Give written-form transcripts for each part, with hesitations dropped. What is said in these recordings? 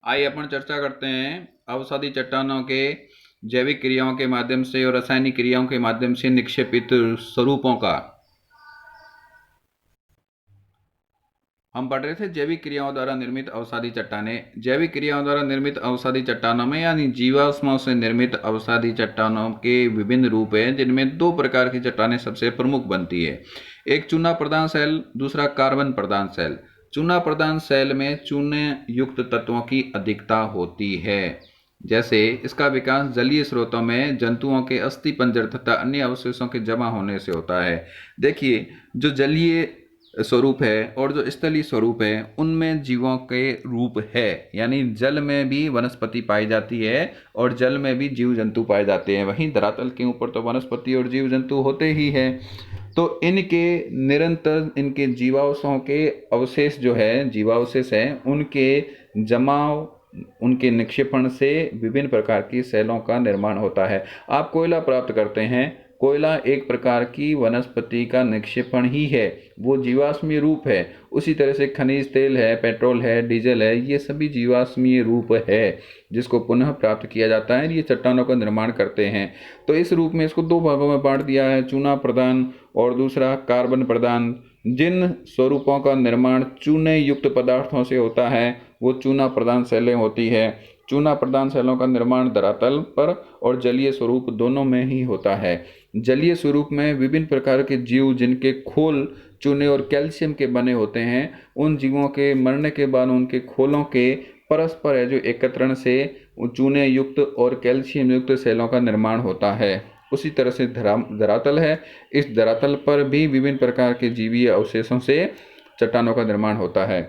आइए अपन चर्चा करते हैं अवसादी चट्टानों के जैविक क्रियाओं के माध्यम से और रासायनिक क्रियाओं के माध्यम से निक्षेपित स्वरूपों का। हम पढ़ रहे थे जैविक क्रियाओं द्वारा निर्मित अवसादी चट्टानें। जैविक क्रियाओं द्वारा निर्मित अवसादी चट्टानों में यानी जीवाश्मों से निर्मित अवसादी चट्टानों के विभिन्न रूप हैं, जिनमें दो प्रकार की चट्टानें सबसे प्रमुख बनती है। एक चूना प्रधान सेल, दूसरा कार्बन प्रधान सेल। चूना प्रधान सेल में चूने युक्त तत्वों की अधिकता होती है। जैसे इसका विकास जलीय स्रोतों में जंतुओं के अस्थि पंजर तथा अन्य अवशेषों के जमा होने से होता है। देखिए, जो जलीय स्वरूप है और जो स्थलीय स्वरूप है, उनमें जीवों के रूप है, यानी जल में भी वनस्पति पाई जाती है और जल में भी जीव जंतु पाए जाते हैं। वहीं धरातल के ऊपर तो वनस्पति और जीव जंतु होते ही हैं। तो इनके निरंतर इनके जीवावशों के अवशेष जो है, जीवावशेष हैं, उनके जमाव, उनके निक्षेपण से विभिन्न प्रकार की सेलों का निर्माण होता है। आप कोयला प्राप्त करते हैं, कोयला एक प्रकार की वनस्पति का निक्षेपण ही है, वो जीवाश्मीय रूप है। उसी तरह से खनिज तेल है, पेट्रोल है, डीजल है, ये सभी जीवाश्मीय रूप है जिसको पुनः प्राप्त किया जाता है। ये चट्टानों का निर्माण करते हैं। तो इस रूप में इसको दो भागों में बांट दिया है, चूना प्रधान और दूसरा कार्बन प्रधान। जिन स्वरूपों का निर्माण चूने युक्त पदार्थों से होता है वो चूना प्रधान सेलें होती है। चूना प्रधान सेलों का निर्माण धरातल पर और जलीय स्वरूप दोनों में ही होता है। जलीय स्वरूप में विभिन्न प्रकार के जीव जिनके खोल चूने और कैल्शियम के बने होते हैं, उन जीवों के मरने के बाद उनके खोलों के परस्पर है जो एकत्रण से चूने युक्त और कैल्शियम युक्त सेलों का निर्माण होता है। उसी तरह से धरातल है, इस धरातल पर भी विभिन्न प्रकार के जीवीय अवशेषों से चट्टानों का निर्माण होता है।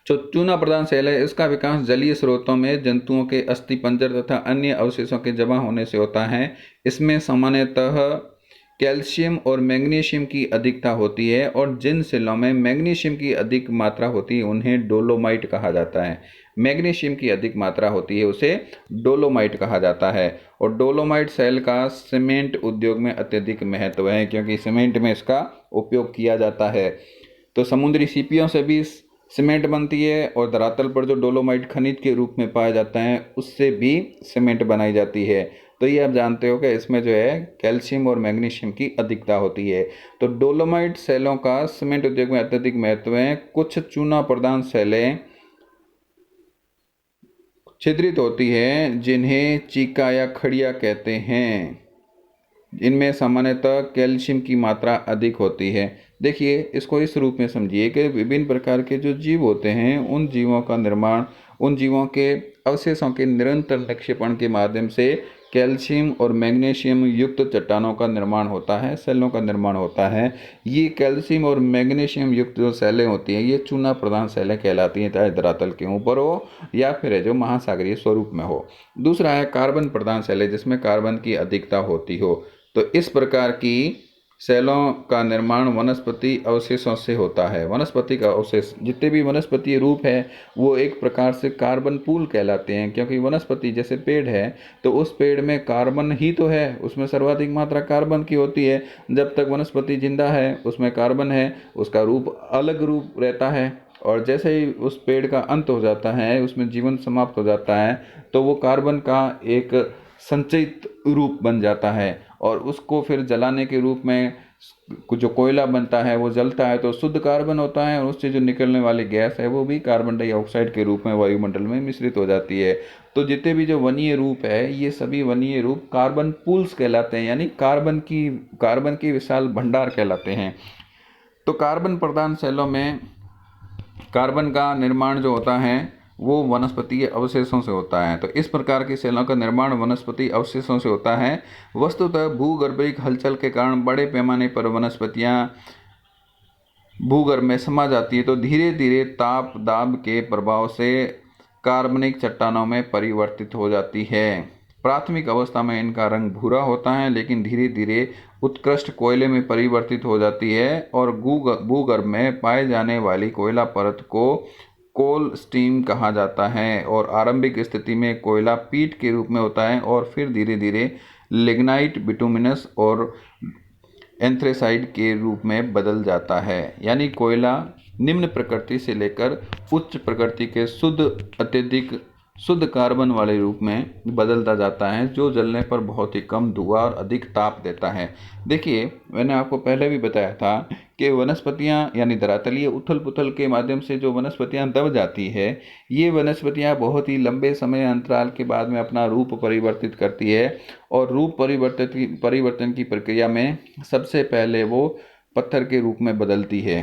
जो चूना प्रधान सेल है, इसका विकास जलीय स्रोतों में जंतुओं के अस्थि पंजर तथा अन्य अवशेषों के जमा होने से होता है। इसमें सामान्यतः कैल्शियम और मैग्नीशियम की अधिकता होती है और जिन सेलों में मैग्नीशियम की अधिक मात्रा होती है उन्हें डोलोमाइट कहा जाता है। मैग्नीशियम की अधिक मात्रा होती है उसे डोलोमाइट कहा जाता है। और डोलोमाइट सेल का सीमेंट उद्योग में अत्यधिक महत्व है, क्योंकि सीमेंट में इसका उपयोग किया जाता है। तो समुद्री सीपियों से भी सीमेंट बनती है और धरातल पर जो डोलोमाइट खनिज के रूप में पाया जाता है उससे भी सीमेंट बनाई जाती है। तो ये आप जानते हो कि इसमें जो है कैल्शियम और मैग्नीशियम की अधिकता होती है। तो डोलोमाइट सेलों का सीमेंट उद्योग में अत्यधिक महत्व है। कुछ चूना प्रधान सेलें छिद्रित होती हैं जिन्हें चीका या खड़िया कहते हैं। इनमें सामान्यतः कैल्शियम की मात्रा अधिक होती है। देखिए, इसको इस रूप में समझिए कि विभिन्न प्रकार के जो जीव होते हैं, उन जीवों का निर्माण, उन जीवों के अवशेषों के निरंतर निक्षेपण के माध्यम से कैल्शियम और मैग्नीशियम युक्त चट्टानों का निर्माण होता है, सेलों का निर्माण होता है। ये कैल्शियम और मैग्नीशियम युक्त जो सेलें होती हैं, ये चूना प्रधान सेलें कहलाती हैं, चाहे धरातल के ऊपर हो या फिर जो महासागरीय स्वरूप में हो। दूसरा है कार्बन प्रधान सेलें, जिसमें कार्बन की अधिकता होती हो। तो इस प्रकार की सेलों का निर्माण वनस्पति अवशेषों से होता है। वनस्पति का अवशेष, जितने भी वनस्पति रूप है वो एक प्रकार से कार्बन पूल कहलाते हैं, क्योंकि वनस्पति जैसे पेड़ है तो उस पेड़ में कार्बन ही तो है, उसमें सर्वाधिक मात्रा कार्बन की होती है। जब तक वनस्पति जिंदा है उसमें कार्बन है, उसका रूप अलग रूप रहता है। और जैसे ही उस पेड़ का अंत हो जाता है, उसमें जीवन समाप्त हो जाता है, तो वो कार्बन का एक संचित रूप बन जाता है और उसको फिर जलाने के रूप में जो कोयला बनता है वो जलता है तो शुद्ध कार्बन होता है और उससे जो निकलने वाली गैस है वो भी कार्बन डाइऑक्साइड के रूप में वायुमंडल में मिश्रित हो जाती है। तो जितने भी जो वनीय रूप है, ये सभी वनीय रूप कार्बन पूल्स कहलाते हैं, यानी कार्बन की विशाल भंडार कहलाते हैं। तो कार्बन प्रधान सेलों में कार्बन का निर्माण जो होता है वो वनस्पतीय अवशेषों से होता है। तो इस प्रकार की सेलों का निर्माण वनस्पति अवशेषों से होता है। वस्तुतः भूगर्भिक हलचल के कारण बड़े पैमाने पर वनस्पतियां भूगर्भ में समा जाती है, तो धीरे धीरे ताप दाब के प्रभाव से कार्बनिक चट्टानों में परिवर्तित हो जाती है। प्राथमिक अवस्था में इनका रंग भूरा होता है, लेकिन धीरे धीरे उत्कृष्ट कोयले में परिवर्तित हो जाती है और भूगर्भ में पाए जाने वाली कोयला परत को कोल स्टीम कहा जाता है। और आरंभिक स्थिति में कोयला पीट के रूप में होता है और फिर धीरे धीरे लिग्नाइट, बिटुमिनस और एंथ्रेसाइड के रूप में बदल जाता है। यानी कोयला निम्न प्रकृति से लेकर उच्च प्रकृति के अत्यधिक शुद्ध कार्बन वाले रूप में बदलता जाता है, जो जलने पर बहुत ही कम धुआं और अधिक ताप देता है। देखिए, मैंने आपको पहले भी बताया था कि वनस्पतियां यानी धरातलीय उथल पुथल के माध्यम से जो वनस्पतियां दब जाती है, ये वनस्पतियां बहुत ही लंबे समय अंतराल के बाद में अपना रूप परिवर्तित करती है। और रूप परिवर्तन की प्रक्रिया में सबसे पहले वो पत्थर के रूप में बदलती है,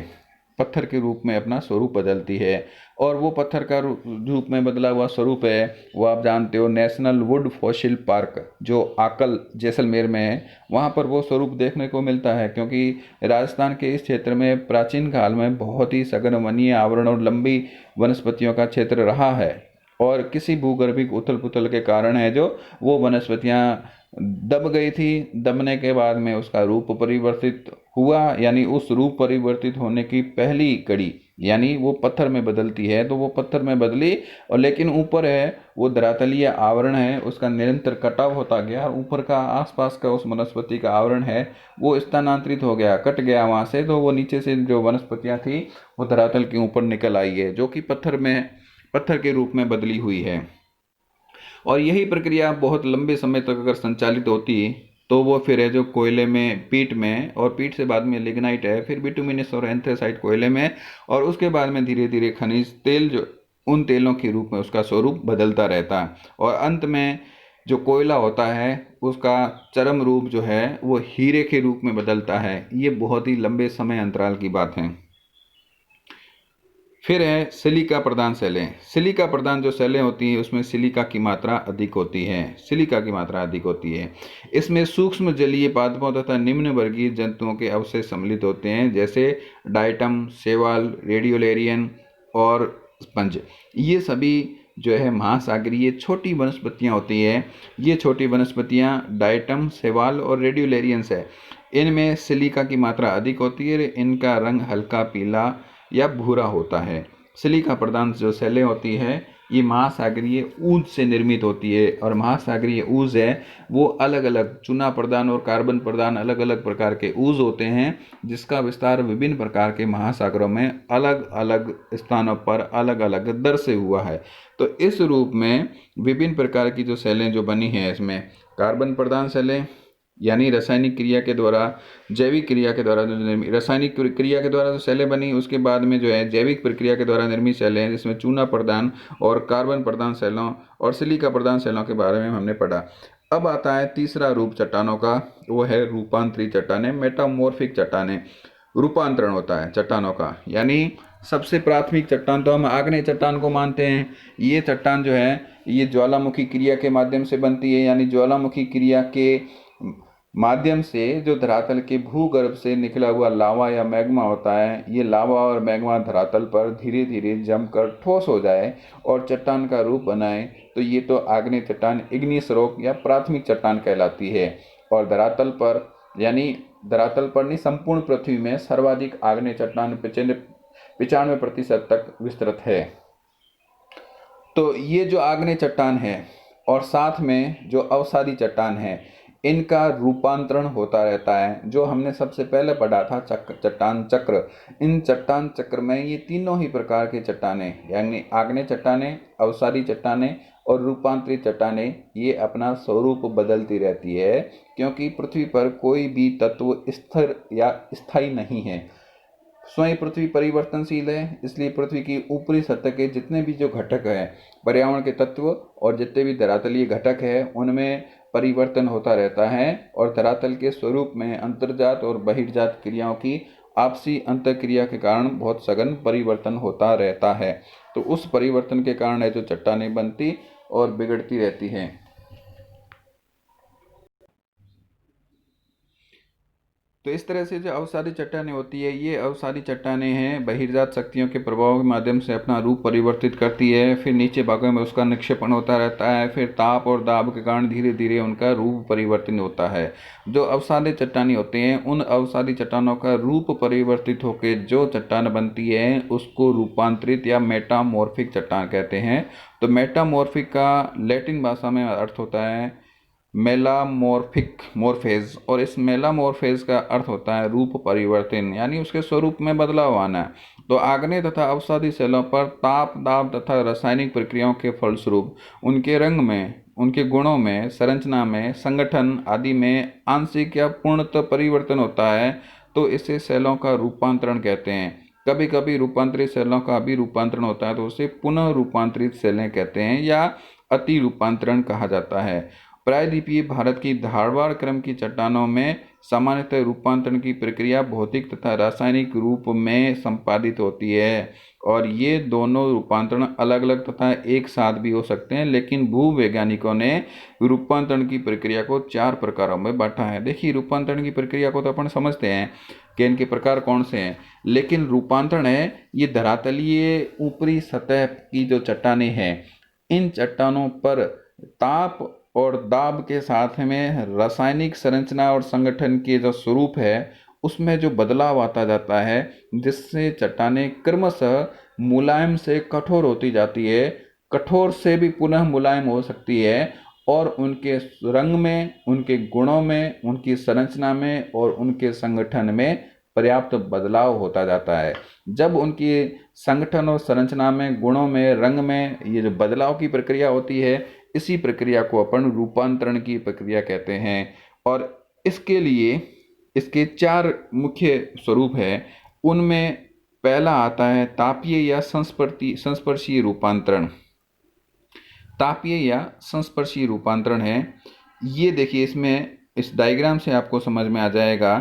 पत्थर के रूप में अपना स्वरूप बदलती है। और वो पत्थर का रूप में बदला हुआ स्वरूप है वो आप जानते हो, नेशनल वुड फॉसिल पार्क जो आकल जैसलमेर में है, वहाँ पर वो स्वरूप देखने को मिलता है। क्योंकि राजस्थान के इस क्षेत्र में प्राचीन काल में बहुत ही सघन वनीय आवरण और लंबी वनस्पतियों का क्षेत्र रहा है, और किसी भूगर्भिक उथल पुथल के कारण है जो वो वनस्पतियां दब गई थी। दबने के बाद में उसका रूप परिवर्तित हुआ, यानी उस रूप परिवर्तित होने की पहली कड़ी यानी वो पत्थर में बदलती है, तो वो पत्थर में बदली। और लेकिन ऊपर है वो धरातलीय आवरण है, उसका निरंतर कटाव होता गया, ऊपर का आसपास का उस वनस्पति का आवरण है वो स्थानांतरित हो गया, कट गया वहाँ से। तो वो नीचे से जो वनस्पतियाँ थी वो धरातल के ऊपर निकल आई है, जो कि पत्थर के रूप में बदली हुई है। और यही प्रक्रिया बहुत लंबे समय तक अगर संचालित होती तो वो फिर है जो कोयले में, पीट में, और पीट से बाद में लिग्नाइट है, फिर बिटुमिनस और एंथ्रेसाइट कोयले में, और उसके बाद में धीरे धीरे खनिज तेल, जो उन तेलों के रूप में उसका स्वरूप बदलता रहता है। और अंत में जो कोयला होता है उसका चरम रूप जो है वो हीरे के रूप में बदलता है। ये बहुत ही लंबे समय अंतराल की बात है। फिर है सिलिका प्रधान सेलें। सिलिका प्रधान जो सेलें होती हैं उसमें सिलिका की मात्रा अधिक होती है, सिलिका की मात्रा अधिक होती है। इसमें सूक्ष्म जलीय पादपों तथा निम्न वर्गीय जंतुओं के अवशेष सम्मिलित होते हैं, जैसे डाइटम, शैवाल, रेडियोलेरियन और स्पंज। ये सभी जो है महासागरीय छोटी वनस्पतियाँ होती हैं। ये छोटी वनस्पतियाँ डाइटम, शैवाल और रेडियोलेरियंस है। इनमें सिलिका की मात्रा अधिक होती है। इनका रंग हल्का पीला या भूरा होता है। सिलिका प्रधान जो सेलें होती है ये महासागरीय ऊज से निर्मित होती है, और महासागरीय ऊज है वो अलग अलग चूना प्रधान और कार्बन प्रधान अलग अलग प्रकार के ऊज होते हैं, जिसका विस्तार विभिन्न प्रकार के महासागरों में अलग अलग स्थानों पर अलग अलग दर से हुआ है। तो इस रूप में विभिन्न प्रकार की जो सेलें जो बनी हैं, इसमें कार्बन प्रधान सेलें यानी रासायनिक क्रिया के द्वारा, जैविक क्रिया के द्वारा जो रासायनिक क्रिया के द्वारा जो सेलें बनी, उसके बाद में जो है जैविक प्रक्रिया के द्वारा निर्मित सेलें हैं, जिसमें चूना प्रधान और कार्बन प्रधान सेलों और सिलिका प्रधान सेलों के बारे में हमने पढ़ा। अब आता है तीसरा रूप चट्टानों का, वो है रूपांतरित चट्टानें, मेटामॉर्फिक चट्टानें। रूपांतरण होता है चट्टानों का, यानी सबसे प्राथमिक चट्टान तो हम आग्नेय चट्टान को मानते हैं। ये चट्टान जो है ये ज्वालामुखी क्रिया के माध्यम से बनती है, यानी ज्वालामुखी क्रिया के माध्यम से जो धरातल के भूगर्भ से निकला हुआ लावा या मैग्मा होता है, ये लावा और मैग्मा धरातल पर धीरे धीरे जमकर ठोस हो जाए और चट्टान का रूप बनाए, तो ये तो आग्नेय चट्टान, इग्नियस रॉक या प्राथमिक चट्टान कहलाती है। और धरातल पर, यानी धरातल पर नहीं, संपूर्ण पृथ्वी में सर्वाधिक आग्नेय चट्टान 95% तक विस्तृत है। तो ये जो आग्नेय चट्टान है और साथ में जो अवसादी चट्टान है, इनका रूपांतरण होता रहता है, जो हमने सबसे पहले पढ़ा था चट्टान चक्र। इन चट्टान चक्र में ये तीनों ही प्रकार के चट्टानें, यानी आग्नेय चट्टानें, अवसादी चट्टानें और रूपांतरित चट्टानें, ये अपना स्वरूप बदलती रहती है, क्योंकि पृथ्वी पर कोई भी तत्व स्थिर या स्थायी नहीं है। स्वयं पृथ्वी परिवर्तनशील है, इसलिए पृथ्वी की ऊपरी सतह के जितने भी जो घटक हैं, पर्यावरण के तत्व और जितने भी धरातलीय घटक हैं, उनमें परिवर्तन होता रहता है। और धरातल के स्वरूप में अंतर्जात और बहिर्जात क्रियाओं की आपसी अंतःक्रिया के कारण बहुत सघन परिवर्तन होता रहता है। तो उस परिवर्तन के कारण है जो चट्टानें बनती और बिगड़ती रहती हैं। तो इस तरह से जो अवसादी चट्टानें होती है, ये अवसादी चट्टानें हैं बहिर्जात शक्तियों के प्रभाव के माध्यम से अपना रूप परिवर्तित करती है, फिर नीचे भागों में उसका निक्षेपण होता रहता है, फिर ताप और दाब के कारण धीरे धीरे उनका रूप परिवर्तन होता है। जो अवसादी चट्टानें होते हैं, उन अवसादी चट्टानों का रूप परिवर्तित होकर जो चट्टान बनती है उसको रूपांतरित या मेटामॉर्फिक चट्टान कहते हैं। तो मेटामॉर्फिक का लैटिन भाषा में अर्थ होता है मेलामॉर्फिक मॉर्फेज, और इस मेलामॉर्फेज का अर्थ होता है रूप परिवर्तन, यानी उसके स्वरूप में बदलाव आना। तो आग्नेय तथा अवसादी सेलों पर ताप, दाब तथा रासायनिक प्रक्रियाओं के फलस्वरूप उनके रंग में, उनके गुणों में, संरचना में, संगठन आदि में आंशिक या पूर्णतः परिवर्तन होता है, तो इसे सेलों का रूपांतरण कहते हैं। कभी कभी रूपांतरित सेलों का भी रूपांतरण होता है तो उसे पुनः रूपांतरित सेलें कहते हैं या अति रूपांतरण कहा जाता है। प्रायद्वीपीय भारत की धारवाड़ क्रम की चट्टानों में सामान्यतः रूपांतरण की प्रक्रिया भौतिक तथा रासायनिक रूप में संपादित होती है, और ये दोनों रूपांतरण अलग अलग तथा एक साथ भी हो सकते हैं, लेकिन भूवैज्ञानिकों ने रूपांतरण की प्रक्रिया को 4 प्रकारों में बांटा है। देखिए, रूपांतरण की प्रक्रिया को तो अपन समझते हैं कि इनके प्रकार कौन से हैं, लेकिन रूपांतरण है ये धरातलीय ऊपरी सतह की जो चट्टानें हैं, इन चट्टानों पर ताप और दाब के साथ में रासायनिक संरचना और संगठन के जो स्वरूप है उसमें जो बदलाव आता जाता है, जिससे चट्टानें क्रमशः मुलायम से कठोर होती जाती है, कठोर से भी पुनः मुलायम हो सकती है, और उनके रंग में, उनके गुणों में, उनकी संरचना में और उनके संगठन में पर्याप्त बदलाव होता जाता है। जब उनकी संगठन और संरचना में, गुणों में, रंग में ये जो बदलाव की प्रक्रिया होती है, इसी प्रक्रिया को अपन रूपांतरण की प्रक्रिया कहते हैं। और इसके लिए इसके 4 मुख्य स्वरूप हैं। उनमें पहला आता है तापीय या संस्पर्शीय रूपांतरण। तापीय या संस्पर्शीय रूपांतरण है ये, देखिए इसमें इस डायग्राम से आपको समझ में आ जाएगा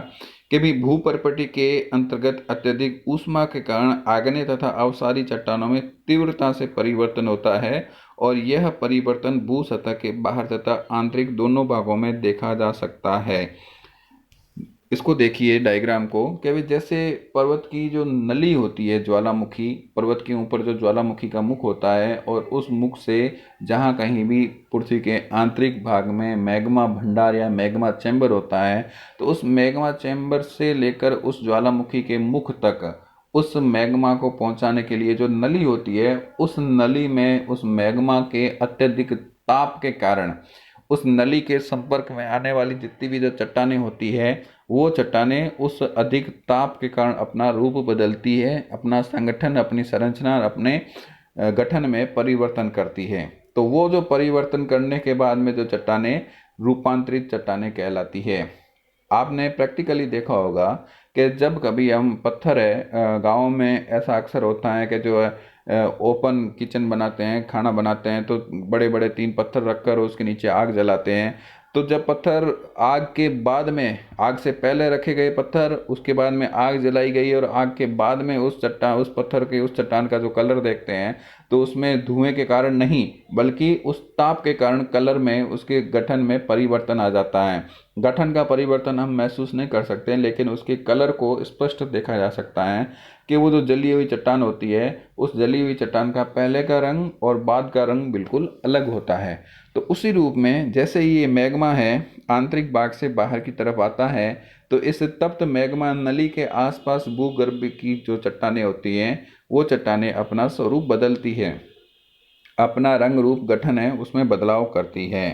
कि भी भूपर्पटी के अंतर्गत अत्यधिक ऊष्मा के कारण आग्नेय तथा अवसादी चट्टानों में तीव्रता से परिवर्तन होता है, और यह परिवर्तन भू सतह के बाहर तथा आंतरिक दोनों भागों में देखा जा सकता है। इसको देखिए डायग्राम को, कि जैसे पर्वत की जो नली होती है, ज्वालामुखी, पर्वत के ऊपर जो ज्वालामुखी का मुख होता है, और उस मुख से जहाँ कहीं भी पृथ्वी के आंतरिक भाग में मैग्मा भंडार या मैग्मा चैम्बर होता है, तो उस मैग्मा चैम्बर से लेकर उस ज्वालामुखी के मुख तक उस मैग्मा को पहुंचाने के लिए जो नली होती है, उस नली में उस मैग्मा के अत्यधिक ताप के कारण उस नली के संपर्क में आने वाली जितनी भी जो चट्टानें होती है, वो चट्टानें उस अधिक ताप के कारण अपना रूप बदलती है, अपना संगठन, अपनी संरचना, अपने गठन में परिवर्तन करती है। तो वो जो परिवर्तन करने के बाद में जो चट्टानें रूपांतरित चट्टानें कहलाती है। आपने प्रैक्टिकली देखा होगा कि जब कभी हम पत्थर है, गाँव में ऐसा अक्सर होता है कि जो है ओपन किचन बनाते हैं, खाना बनाते हैं, तो बड़े बड़े 3 पत्थर रखकर उसके नीचे आग जलाते हैं। तो जब पत्थर आग के बाद में, आग से पहले रखे गए पत्थर, उसके बाद में आग जलाई गई और आग के बाद में उस पत्थर के उस चट्टान का जो कलर देखते हैं, तो उसमें धुएं के कारण नहीं बल्कि उस ताप के कारण कलर में, उसके गठन में परिवर्तन आ जाता है। गठन का परिवर्तन हम महसूस नहीं कर सकते, लेकिन उसके कलर को स्पष्ट देखा जा सकता है कि वो जो जली हुई चट्टान होती है, उस जली हुई चट्टान का पहले का रंग और बाद का रंग बिल्कुल अलग होता है। तो उसी रूप में जैसे ही ये मैग्मा है आंतरिक भाग से बाहर की तरफ आता है, तो इस तप्त मैग्मा नली के आसपास भूगर्भ की जो चट्टानें होती हैं, वो चट्टानें अपना स्वरूप बदलती है, अपना रंग रूप गठन है उसमें बदलाव करती है।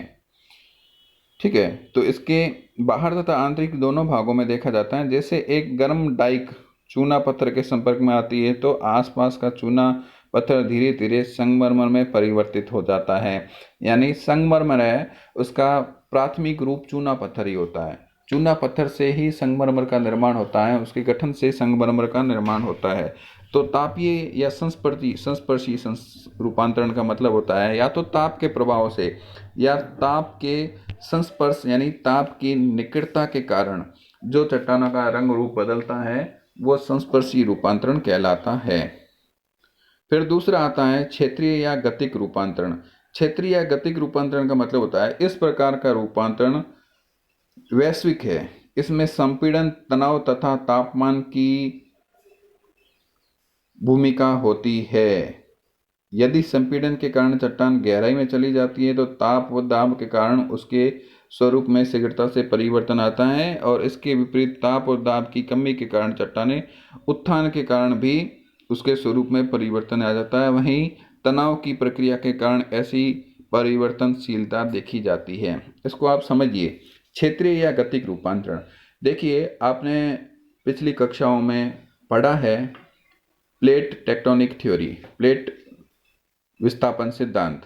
ठीक है, तो इसके बाहर तथा आंतरिक दोनों भागों में देखा जाता है। जैसे एक गर्म डाइक चूना पत्थर के संपर्क में आती है, तो आसपास का चूना पत्थर धीरे धीरे संगमरमर में परिवर्तित हो जाता है। यानी संगमरमर है, उसका प्राथमिक रूप चूना पत्थर ही होता है। चूना पत्थर से ही संगमरमर का निर्माण होता है, उसके गठन से संगमरमर का निर्माण होता है। तो तापीय या संस्पर्शी रूपांतरण का मतलब होता है या तो ताप के प्रभाव से या ताप के संस्पर्श यानी ताप की निकटता के कारण जो चट्टानों का रंग रूप बदलता है, वो संस्पर्शी रूपांतरण कहलाता है। फिर दूसरा आता है क्षेत्रीय या गतिक रूपांतरण। क्षेत्रीय या गतिक रूपांतरण का मतलब होता है इस प्रकार का रूपांतरण वैश्विक है। इसमें संपीड़न, तनाव तथा तापमान की भूमिका होती है। यदि संपीड़न के कारण चट्टान गहराई में चली जाती है, तो ताप व दाब के कारण उसके स्वरूप में शीघ्रता से परिवर्तन आता है, और इसके विपरीत ताप और दाब की कमी के कारण चट्टानें उत्थान के कारण भी उसके स्वरूप में परिवर्तन आ जाता है। वहीं तनाव की प्रक्रिया के कारण ऐसी परिवर्तनशीलता देखी जाती है। इसको आप समझिए, क्षेत्रीय या गतिक रूपांतरण। देखिए, आपने पिछली कक्षाओं में पढ़ा है प्लेट टेक्टोनिक थ्योरी, प्लेट विस्थापन सिद्धांत।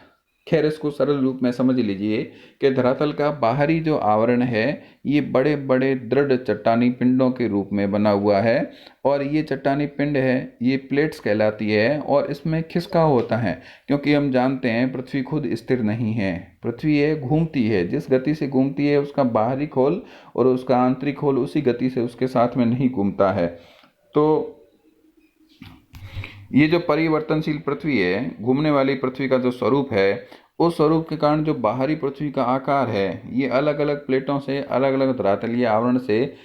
खैर इसको सरल रूप में समझ लीजिए कि धरातल का बाहरी जो आवरण है ये बड़े बड़े दृढ़ चट्टानी पिंडों के रूप में बना हुआ है, और ये चट्टानी पिंड है ये प्लेट्स कहलाती है, और इसमें खिसकाव होता है क्योंकि हम जानते हैं पृथ्वी खुद स्थिर नहीं है, पृथ्वी है घूमती है, जिस गति से घूमती है उसका बाहरी खोल और उसका आंतरिक खोल उसी गति से उसके साथ में नहीं घूमता है। तो ये जो परिवर्तनशील पृथ्वी है, घूमने वाली पृथ्वी का जो स्वरूप है, उस स्वरूप के कारण जो बाहरी पृथ्वी का आकार है ये अलग अलग प्लेटों से, अलग अलग धरातलीय आवरण से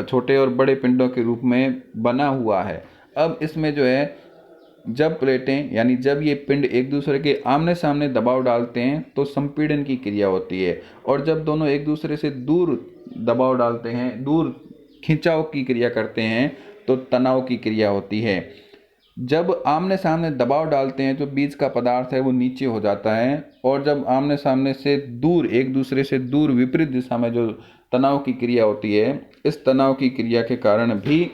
छोटे और बड़े पिंडों के रूप में बना हुआ है। अब इसमें जो है जब प्लेटें यानी जब ये पिंड एक दूसरे के आमने सामने दबाव डालते हैं तो संपीड़न की क्रिया होती है, और जब दोनों एक दूसरे से दूर दबाव डालते हैं, दूर खिंचाव की क्रिया करते हैं तो तनाव की क्रिया होती है। जब आमने सामने दबाव डालते हैं जो बीच का पदार्थ है वो नीचे हो जाता है, और जब आमने सामने से दूर, एक दूसरे से दूर विपरीत दिशा में जो तनाव की क्रिया होती है, इस तनाव की क्रिया के कारण भी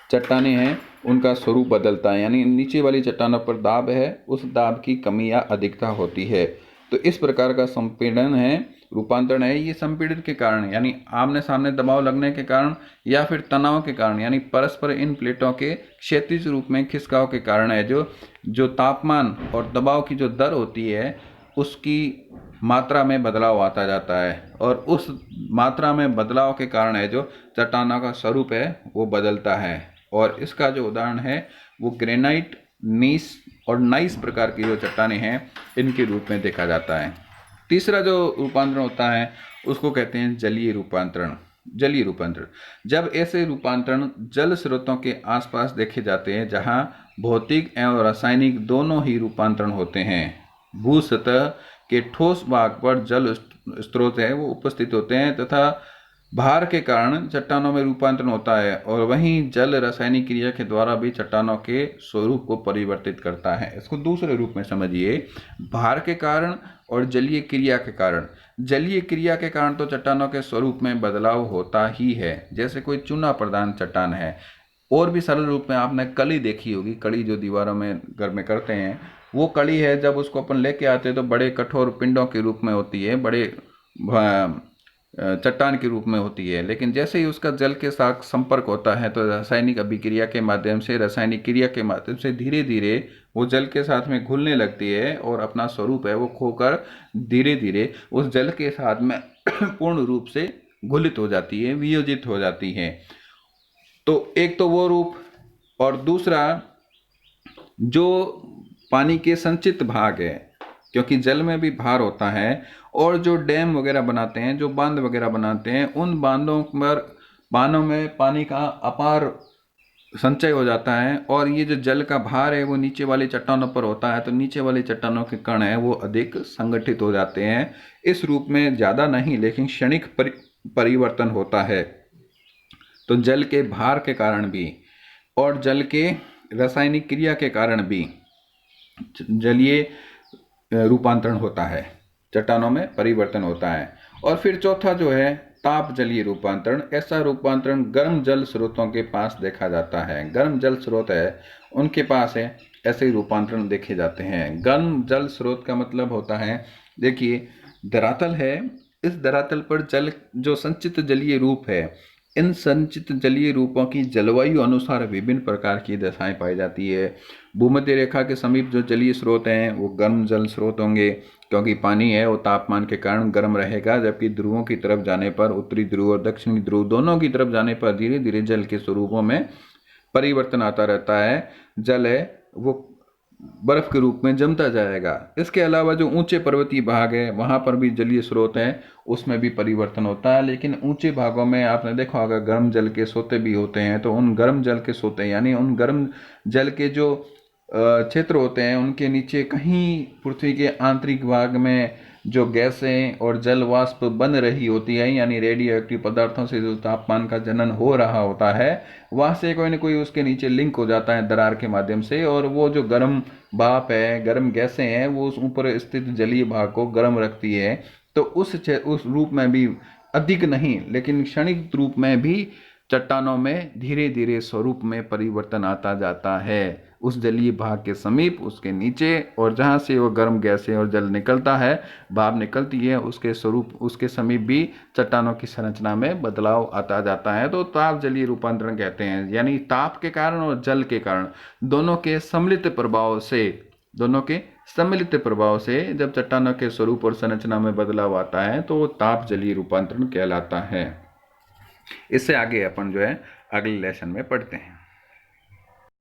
चट्टानें हैं उनका स्वरूप बदलता है, यानी नीचे वाली चट्टानों पर दाब है उस दाब की कमी या अधिकता होती है। तो इस प्रकार का संपीड़न है, रूपांतरण है, ये संपीड़न के कारण यानी आमने सामने दबाव लगने के कारण या फिर तनाव के कारण यानी परस्पर इन प्लेटों के क्षैतिज रूप में खिसकाव के कारण है। जो तापमान और दबाव की जो दर होती है उसकी मात्रा में बदलाव आता जाता है, और उस मात्रा में बदलाव के कारण है जो चट्टानों का स्वरूप है वो बदलता है। और इसका जो उदाहरण है वो ग्रेनाइट, नीस और नाइस प्रकार की जो चट्टानें हैं इनके रूप में देखा जाता है। तीसरा जो रूपांतरण होता है उसको कहते हैं जलीय रूपांतरण। जलीय रूपांतरण, जब ऐसे रूपांतरण जल स्रोतों के आसपास देखे जाते हैं जहां भौतिक एवं रासायनिक दोनों ही रूपांतरण होते हैं। भू सतह के ठोस भाग पर जल स्रोत है वो उपस्थित होते हैं तथा भार के कारण चट्टानों में रूपांतरण होता है, और वहीं जल रासायनिक क्रिया के द्वारा भी चट्टानों के स्वरूप को परिवर्तित करता है। इसको दूसरे रूप में समझिए, भार के कारण और जलीय क्रिया के कारण। जलीय क्रिया के कारण तो चट्टानों के स्वरूप में बदलाव होता ही है, जैसे कोई चूना प्रधान चट्टान है। और भी सरल रूप में आपने कली देखी होगी, कड़ी जो दीवारों में घर में करते हैं वो कड़ी है, जब उसको अपन लेके आते हैं तो बड़े कठोर पिंडों के रूप में होती है, बड़े चट्टान के रूप में होती है, लेकिन जैसे ही उसका जल के साथ संपर्क होता है तो रासायनिक अभिक्रिया के माध्यम से, रासायनिक क्रिया के माध्यम से धीरे धीरे वो जल के साथ में घुलने लगती है और अपना स्वरूप है वो खोकर धीरे धीरे उस जल के साथ में पूर्ण रूप से घुलित हो जाती है, वियोजित हो जाती है। तो एक तो वो रूप, और दूसरा जो पानी के संचित भाग है, क्योंकि जल में भी भार होता है, और जो डैम वगैरह बनाते हैं, जो बांध वगैरह बनाते हैं, उन बांधों में पानी का अपार संचय हो जाता है, और ये जो जल का भार है वो नीचे वाली चट्टानों पर होता है, तो नीचे वाली चट्टानों के कण हैं वो अधिक संगठित हो जाते हैं। इस रूप में ज़्यादा नहीं लेकिन क्षणिक परिवर्तन होता है। तो जल के भार के कारण भी और जल के रासायनिक क्रिया के कारण भी जलीय रूपांतरण होता है, चट्टानों में परिवर्तन होता है। और फिर चौथा जो है ताप जलीय रूपांतरण। ऐसा रूपांतरण गर्म जल स्रोतों के पास देखा जाता है। गर्म जल स्रोत है उनके पास है ऐसे रूपांतरण देखे जाते हैं। गर्म जल स्रोत का मतलब होता है, देखिए धरातल है, इस धरातल पर जल जो संचित जलीय रूप है, इन संचित जलीय रूपों की जलवायु अनुसार विभिन्न प्रकार की दशाएं पाई जाती है। भूमध्य रेखा के समीप जो जलीय स्रोत हैं वो गर्म जल स्रोत होंगे, क्योंकि पानी है वो तापमान के कारण गर्म रहेगा, जबकि ध्रुवों की तरफ जाने पर, उत्तरी ध्रुव और दक्षिणी ध्रुव दोनों की तरफ जाने पर धीरे धीरे जल के स्वरूपों में परिवर्तन आता रहता है। जल है वो बर्फ के रूप में जमता जाएगा। इसके अलावा जो ऊंचे पर्वतीय भाग है वहाँ पर भी जलीय स्रोत हैं, उसमें भी परिवर्तन होता है, लेकिन ऊंचे भागों में आपने देखा होगा गर्म जल के सोते भी होते हैं। तो उन गर्म जल के सोते यानी उन गर्म जल के जो क्षेत्र होते हैं उनके नीचे कहीं पृथ्वी के आंतरिक भाग में जो गैसें और जल वाष्प बन रही होती है, यानी रेडियो एक्टिव पदार्थों से जो तापमान का जनन हो रहा होता है, वहाँ से कोई ना कोई उसके नीचे लिंक हो जाता है दरार के माध्यम से, और वो जो गर्म भाप है, गर्म गैसें हैं, वो उस ऊपर स्थित जलीय भाग को गर्म रखती है। तो उस रूप में भी अधिक नहीं लेकिन क्षणिक रूप में भी चट्टानों में धीरे धीरे स्वरूप में परिवर्तन आता जाता है। उस जलीय भाग के समीप, उसके नीचे, और जहाँ से वो गर्म गैसें और जल निकलता है, भाप निकलती है, उसके स्वरूप, उसके समीप भी चट्टानों की संरचना में बदलाव आता जाता है। तो ताप जलीय रूपांतरण कहते हैं। यानी ताप के कारण और जल के कारण दोनों के सम्मिलित प्रभाव से जब चट्टानों के स्वरूप और संरचना में बदलाव आता है तो वो ताप जलीय रूपांतरण कहलाता है। इससे आगे अपन जो है अगले लेसन में पढ़ते हैं।